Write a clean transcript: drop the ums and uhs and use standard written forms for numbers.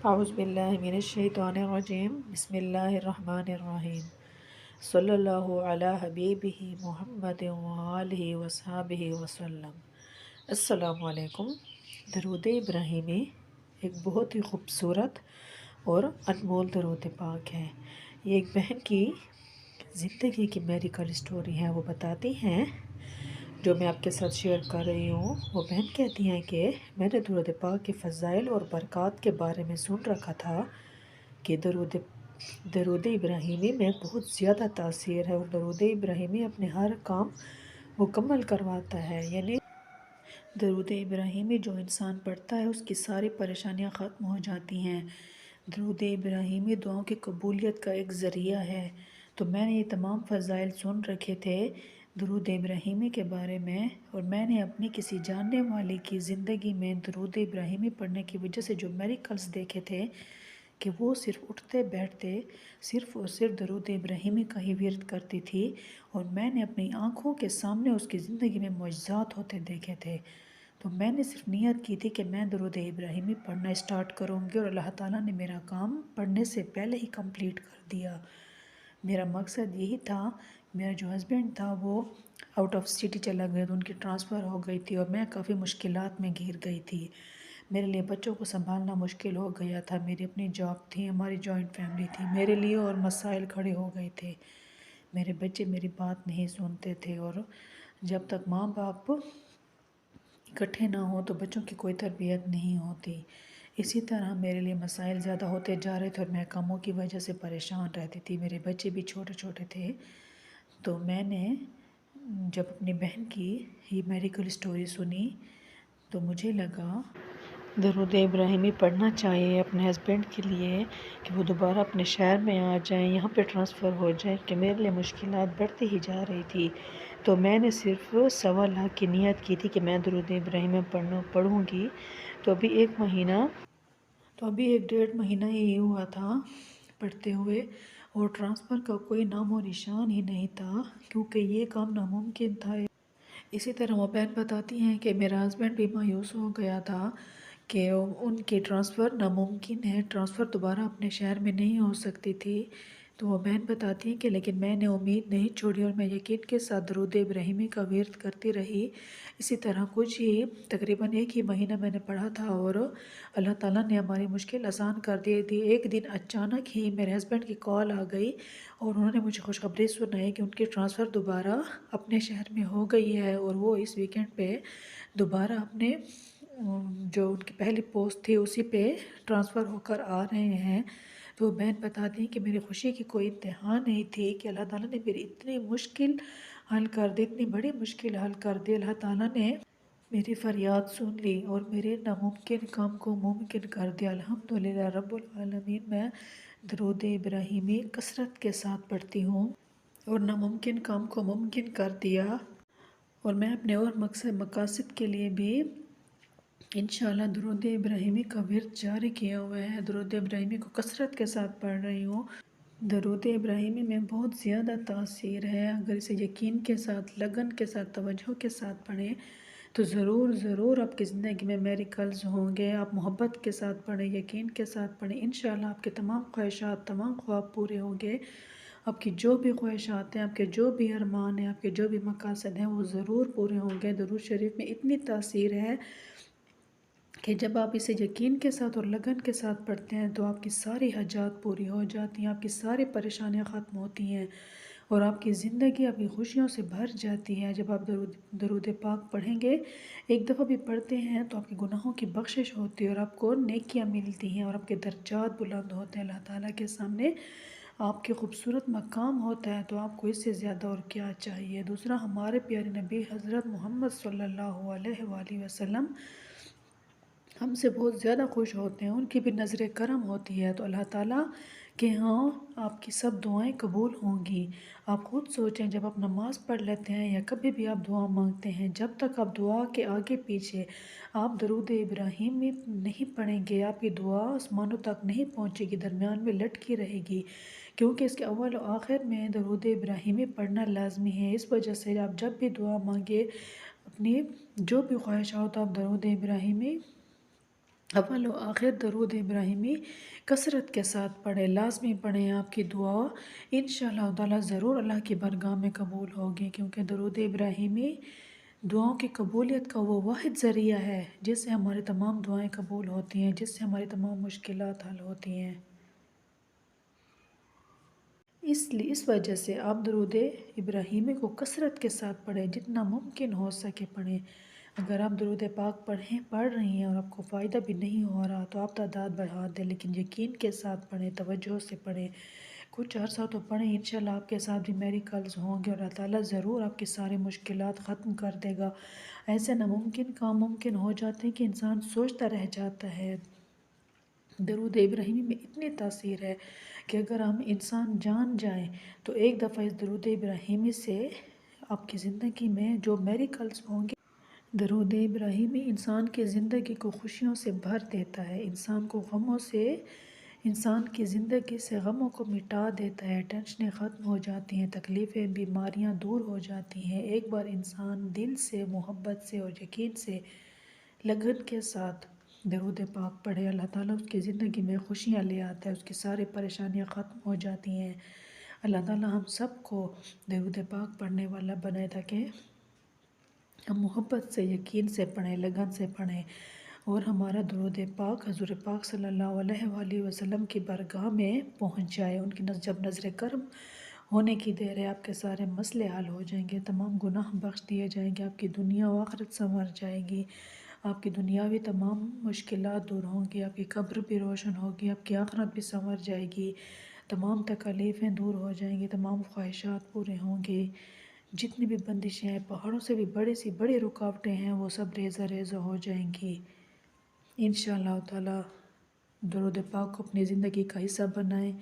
اعوذ باللہ من الشیطان الرجیم بسم اللہ الرحمن الرحیم صلی اللہ علی حبیبہ محمد وآلہ وصحبہ وسلم۔ السلام علیکم۔ درود ابراہیمی ایک بہت ہی خوبصورت اور انمول درود پاک ہے۔ یہ ایک بہن کی زندگی کی میڈیکل اسٹوری ہے، وہ بتاتی ہیں جو میں آپ کے ساتھ شیئر کر رہی ہوں۔ وہ بہن کہتی ہیں کہ میں نے درود پاک کے فضائل اور برکات کے بارے میں سن رکھا تھا کہ درود ابراہیمی میں بہت زیادہ تاثیر ہے اور درود ابراہیمی اپنے ہر کام مکمل کرواتا ہے، یعنی درود ابراہیمی جو انسان پڑھتا ہے اس کی ساری پریشانیاں ختم ہو جاتی ہیں۔ درود ابراہیمی دعاؤں کی قبولیت کا ایک ذریعہ ہے۔ تو میں نے یہ تمام فضائل سن رکھے تھے درود ابراہیمی کے بارے میں، اور میں نے اپنی کسی جاننے والے کی زندگی میں درود ابراہیمی پڑھنے کی وجہ سے جو میریکلز دیکھے تھے کہ وہ صرف اٹھتے بیٹھتے صرف اور صرف درود ابراہیمی کا ہی ورد کرتی تھی، اور میں نے اپنی آنکھوں کے سامنے اس کی زندگی میں معجزات ہوتے دیکھے تھے۔ تو میں نے صرف نیت کی تھی کہ میں درود ابراہیمی پڑھنا اسٹارٹ کروں گی، اور اللہ تعالیٰ نے میرا کام پڑھنے سے پہلے ہی کمپلیٹ کر دیا۔ میرا مقصد یہی تھا۔ میرا جو ہسبینڈ تھا وہ آؤٹ آف سٹی چلا گیا تو ان کی ٹرانسفر ہو گئی تھی، اور میں کافی مشکلات میں گھر گئی تھی۔ میرے لیے بچوں کو سنبھالنا مشکل ہو گیا تھا، میری اپنی جاب تھی، ہماری جوائنٹ فیملی تھی، میرے لیے اور مسائل کھڑے ہو گئے تھے۔ میرے بچے میری بات نہیں سنتے تھے، اور جب تک ماں باپ اکٹھے نہ ہوں تو بچوں کی کوئی تربیت نہیں ہوتی۔ اسی طرح میرے لیے مسائل زیادہ ہوتے جا رہے تھے اور میں کاموں کی وجہ سے پریشان رہتی تھی، میرے بچے بھی چھوٹے چھوٹے تھے۔ تو میں نے جب اپنی بہن کی یہ میڈیکل اسٹوری سنی تو مجھے لگا درود ابراہیمی پڑھنا چاہیے اپنے ہسبینڈ کے لیے کہ وہ دوبارہ اپنے شہر میں آ جائیں، یہاں پہ ٹرانسفر ہو جائیں، کہ میرے لیے مشکلات بڑھتی ہی جا رہی تھی۔ تو میں نے صرف 1.25 لاکھ کی نیت کی تھی کہ میں درود ابراہیمی پڑھوں گی۔ تو ابھی 1.5 مہینہ ہی ہوا تھا پڑھتے ہوئے، اور ٹرانسفر کا کوئی نام و نشان ہی نہیں تھا، کیونکہ یہ کام ناممکن تھا۔ اسی طرح وہ بہن بتاتی ہیں کہ میرا ہسبینڈ بھی مایوس ہو گیا تھا کہ ان کی ٹرانسفر ناممکن ہے، ٹرانسفر دوبارہ اپنے شہر میں نہیں ہو سکتی تھی۔ تو وہ بہن بتاتی ہیں کہ لیکن میں نے امید نہیں چھوڑی، اور میں یقین کے ساتھ درود ابراہیمی کا ورد کرتی رہی۔ اسی طرح کچھ ہی تقریباً 1 ہی مہینہ میں نے پڑھا تھا، اور اللہ تعالیٰ نے ہماری مشکل آسان کر دی تھی۔ ایک دن اچانک ہی میرے ہسبینڈ کی کال آ گئی، اور انہوں نے مجھے خوشخبری سنائی کہ ان کی ٹرانسفر دوبارہ اپنے شہر میں ہو گئی ہے، اور وہ اس ویکنڈ پہ دوبارہ اپنے جو ان کی پہلی پوسٹ تھی اسی پہ ٹرانسفر ہو کر آ رہے ہیں۔ تو وہ بہن بتاتی ہیں کہ میری خوشی کی کوئی انتہا نہیں تھی کہ اللہ تعالیٰ نے میری اتنی مشکل حل کر دی، اتنی بڑی مشکل حل کر دی۔ اللہ تعالیٰ نے میری فریاد سن لی اور میرے ناممکن کام کو ممکن کر دیا۔ الحمدللہ رب العالمین۔ میں درود ابراہیمی کثرت کے ساتھ پڑھتی ہوں اور ناممکن کام کو ممکن کر دیا، اور میں اپنے اور مقاصد کے لیے بھی انشاءاللہ درود ابراہیمی کا ورد جاری کیا ہوا ہے۔ درود ابراہیمی کو کثرت کے ساتھ پڑھ رہی ہوں۔ درود ابراہیمی میں بہت زیادہ تاثیر ہے، اگر اسے یقین کے ساتھ، لگن کے ساتھ، توجہ کے ساتھ پڑھیں تو ضرور ضرور آپ کی زندگی میں میریکلز ہوں گے۔ آپ محبت کے ساتھ پڑھیں، یقین کے ساتھ پڑھیں، انشاءاللہ آپ کے تمام خواہشات، تمام خواب پورے ہوں گے۔ آپ کی جو بھی خواہشات ہیں، آپ کے جو بھی ارمان ہیں، آپ کے جو بھی مقاصد ہیں، وہ ضرور پورے ہوں گے۔ درود شریف میں اتنی تاثیر ہے کہ جب آپ اسے یقین کے ساتھ اور لگن کے ساتھ پڑھتے ہیں تو آپ کی ساری حاجات پوری ہو جاتی ہیں، آپ کی ساری پریشانیاں ختم ہوتی ہیں، اور آپ کی زندگی آپ کی خوشیوں سے بھر جاتی ہے۔ جب آپ درود پاک پڑھیں گے، ایک دفعہ بھی پڑھتے ہیں تو آپ کے گناہوں کی بخشش ہوتی ہے، اور آپ کو نیکیاں ملتی ہیں، اور آپ کے درجات بلند ہوتے ہیں اللہ تعالیٰ کے سامنے، آپ کے خوبصورت مقام ہوتا ہے۔ تو آپ کو اس سے زیادہ اور کیا چاہیے؟ دوسرا، ہمارے پیارے نبی حضرت محمد صلی اللہ علیہ وآلہ وسلم ہم سے بہت زیادہ خوش ہوتے ہیں، ان کی بھی نظر کرم ہوتی ہے۔ تو اللہ تعالیٰ کہ ہاں آپ کی سب دعائیں قبول ہوں گی۔ آپ خود سوچیں، جب آپ نماز پڑھ لیتے ہیں یا کبھی بھی آپ دعا مانگتے ہیں، جب تک آپ دعا کے آگے پیچھے آپ درود ابراہیمی نہیں پڑھیں گے، آپ کی دعا آسمانوں تک نہیں پہنچے گی، درمیان میں لٹکی رہے گی، کیونکہ اس کے اول و آخر میں درود ابراہیمی پڑھنا لازمی ہے۔ اس وجہ سے آپ جب بھی دعا مانگے، اپنی جو بھی خواہشات آپ درود ابراہیمی اول و آخر درود ابراہیمی کثرت کے ساتھ پڑھیں، لازمی پڑھیں۔ آپ کی دعا انشاءاللہ تعالیٰ ضرور اللہ کی بارگاہ میں قبول ہوگی، کیونکہ درود ابراہیمی دعاؤں کی قبولیت کا وہ واحد ذریعہ ہے جس سے ہماری تمام دعائیں قبول ہوتی ہیں، جس سے ہماری تمام مشکلات حل ہوتی ہیں۔ اس وجہ سے آپ درود ابراہیمی کو کثرت کے ساتھ پڑھیں، جتنا ممکن ہو سکے پڑھیں۔ اگر آپ درود پاک پڑھ رہی ہیں اور آپ کو فائدہ بھی نہیں ہو رہا تو آپ تعداد بڑھا دیں، لیکن یقین کے ساتھ پڑھیں، توجہ سے پڑھیں، کچھ عرصہ تو پڑھیں۔ انشاءاللہ آپ کے ساتھ بھی میریکلز ہوں گے اور اللہ تعالیٰ ضرور آپ کی سارے مشکلات ختم کر دے گا۔ ایسے ناممکن کام ممکن ہو جاتے ہیں کہ انسان سوچتا رہ جاتا ہے۔ درود ابراہیمی میں اتنی تاثیر ہے کہ اگر ہم انسان جان جائیں تو ایک دفعہ اس درود ابراہیمی سے آپ کی زندگی میں جو میریکلز ہوں گے۔ درود ابراہیمی انسان کی زندگی کو خوشیوں سے بھر دیتا ہے، انسان کی زندگی سے غموں کو مٹا دیتا ہے، ٹینشنیں ختم ہو جاتی ہیں، تکلیفیں بیماریاں دور ہو جاتی ہیں۔ ایک بار انسان دل سے، محبت سے اور یقین سے، لگن کے ساتھ درود پاک پڑھے، اللہ تعالیٰ اس کی زندگی میں خوشیاں لے آتا ہے، اس کی ساری پریشانیاں ختم ہو جاتی ہیں۔ اللہ تعالیٰ ہم سب کو درود پاک پڑھنے والا بنائے تاکہ ہم محبت سے، یقین سے پڑھیں، لگن سے پڑھیں اور ہمارا درود پاک حضور پاک صلی اللہ علیہ وآلہ وسلم کی بارگاہ میں پہنچ جائے۔ ان کی جب نظر کرم ہونے کی دیر ہے، آپ کے سارے مسئلے حل ہو جائیں گے، تمام گناہ بخش دیے جائیں گے، آپ کی دنیا و آخرت سنور جائے گی، آپ کی دنیاوی تمام مشکلات دور ہوں گی، آپ کی قبر بھی روشن ہوگی، آپ کی آخرت بھی سنور جائے گی، تمام تکالیفیں دور ہو جائیں گی، تمام خواہشات پورے ہوں گے، جتنی بھی بندشیں ہیں، پہاڑوں سے بھی بڑی سی بڑی رکاوٹیں ہیں، وہ سب ریزہ ریزہ ہو جائیں گی۔ انشاءاللہ تعالیٰ درود پاک کو اپنی زندگی کا حصہ بنائیں۔